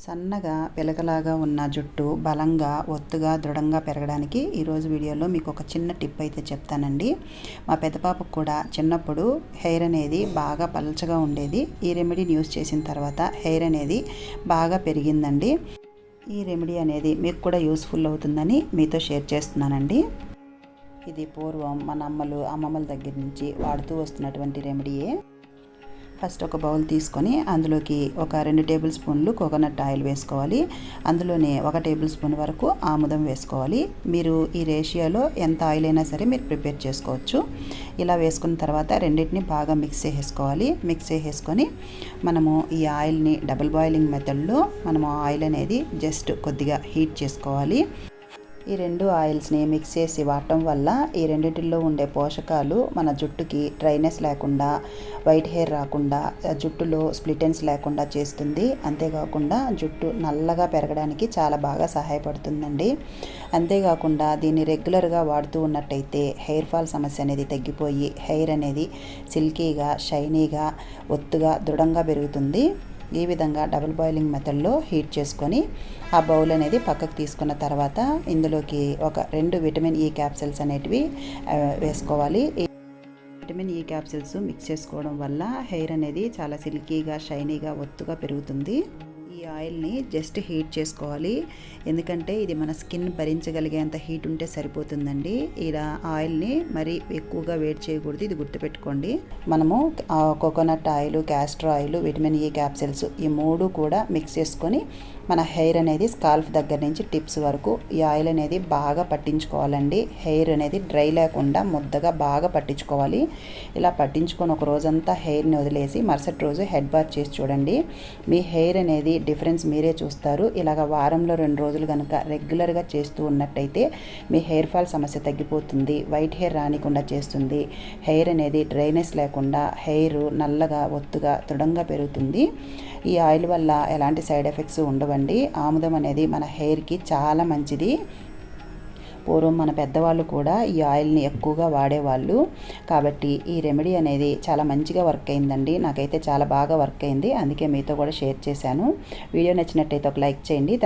సన్నగా పిలకలాగా ఉన్న జుట్టు బలంగా ఒత్తుగా దృఢంగా పెరగడానికి ఈరోజు వీడియోలో మీకు ఒక చిన్న టిప్ అయితే చెప్తానండి. మా పెద్ద పాపకు కూడా చిన్నప్పుడు హెయిర్ అనేది బాగా పల్చగా ఉండేది. ఈ రెమెడీని యూస్ చేసిన తర్వాత హెయిర్ అనేది బాగా పెరిగిందండి. ఈ రెమెడీ అనేది మీకు కూడా యూస్ఫుల్ అవుతుందని మీతో షేర్ చేస్తున్నానండి. ఇది పూర్వం మన అమ్మమ్మల దగ్గర నుంచి వాడుతూ వస్తున్నటువంటి రెమెడీయే. ఫస్ట్ ఒక బౌల్ తీసుకొని అందులోకి ఒక 2 టేబుల్ స్పూన్లు కోకోనట్ ఆయిల్ వేసుకోవాలి. అందులోనే 1 టేబుల్ స్పూన్ వరకు ఆముదం వేసుకోవాలి. మీరు ఈ రేషియోలో ఎంత ఆయిల్ అయినా సరే మీరు ప్రిపేర్ చేసుకోవచ్చు. ఇలా వేసుకున్న తర్వాత రెండింటిని బాగా మిక్స్ చేసేసుకోవాలి. మిక్స్ చేసేసుకొని మనము ఈ ఆయిల్ని డబుల్ బాయిలింగ్ మెథడ్లో మనము ఆయిల్ అనేది జస్ట్ కొద్దిగా హీట్ చేసుకోవాలి. ఈ రెండు ఆయిల్స్ని మిక్స్ చేసి వాడటం వల్ల ఈ రెండింటిలో ఉండే పోషకాలు మన జుట్టుకి డ్రైనెస్ లేకుండా, వైట్ హెయిర్ రాకుండా, జుట్టులో స్ప్లిట్ ఎండ్స్ లేకుండా చేస్తుంది. అంతేకాకుండా జుట్టు నల్లగా పెరగడానికి చాలా బాగా సహాయపడుతుందండి. అంతేకాకుండా దీన్ని రెగ్యులర్గా వాడుతూ ఉన్నట్టయితే హెయిర్ ఫాల్ సమస్య అనేది తగ్గిపోయి హెయిర్ అనేది సిల్కీగా, షైనీగా, ఒత్తుగా, దృఢంగా పెరుగుతుంది. ఈ విధంగా డబుల్ బాయిలింగ్ మెథడ్లో హీట్ చేసుకొని ఆ బౌల్ అనేది పక్కకు తీసుకున్న తర్వాత ఇందులోకి ఒక 2 విటమిన్ ఈ క్యాప్సిల్స్ అనేటివి వేసుకోవాలి. విటమిన్ ఈ క్యాప్సిల్స్ మిక్స్ చేసుకోవడం వల్ల హెయిర్ అనేది చాలా సిల్కీగా, షైనీగా, ఒత్తుగా పెరుగుతుంది. ఈ ఆయిల్ని జస్ట్ హీట్ చేసుకోవాలి. ఎందుకంటే ఇది మన స్కిన్ భరించగలిగేంత హీట్ ఉంటే సరిపోతుందండి. ఇలా ఆయిల్ని మరి ఎక్కువగా వేడి చేయకూడదు, ఇది గుర్తుపెట్టుకోండి. మనము coconut oil, castor oil, vitamin E capsules ఈ 3 కూడా మిక్స్ చేసుకొని మన హెయిర్ అనేది స్కాల్ఫ్ దగ్గర నుంచి టిప్స్ వరకు ఈ ఆయిల్ అనేది బాగా పట్టించుకోవాలండి. హెయిర్ అనేది డ్రై లేకుండా ముద్దగా బాగా పట్టించుకోవాలి. ఇలా పట్టించుకొని ఒక రోజంతా హెయిర్ని వదిలేసి మరుసటి రోజు హెడ్ బాత్ చేసి చూడండి. మీ హెయిర్ అనేది డిఫరెన్స్ మీరే చూస్తారు. ఇలాగ వారంలో 2 రోజులు కనుక రెగ్యులర్గా చేస్తూ ఉన్నట్టయితే మీ హెయిర్ ఫాల్ సమస్య తగ్గిపోతుంది. వైట్ హెయిర్ రానికుండా చేస్తుంది. హెయిర్ అనేది డ్రైనెస్ లేకుండా హెయిర్ నల్లగా, ఒత్తుగా, దృఢంగా పెరుగుతుంది. ఈ ఆయిల్ వల్ల ఎలాంటి సైడ్ ఎఫెక్ట్స్ ఉండవండి. ఆముదం అనేది మన హెయిర్కి చాలా మంచిది. పూర్వం మన పెద్దవాళ్ళు కూడా ఈ ఆయిల్ని ఎక్కువగా వాడేవాళ్ళు. కాబట్టి ఈ రెమెడీ అనేది చాలా మంచిగా వర్క్ అయిందండి. నాకైతే చాలా బాగా వర్క్ అయింది. అందుకే మీతో కూడా షేర్ చేశాను. వీడియో నచ్చినట్టయితే ఒక లైక్ చేయండి.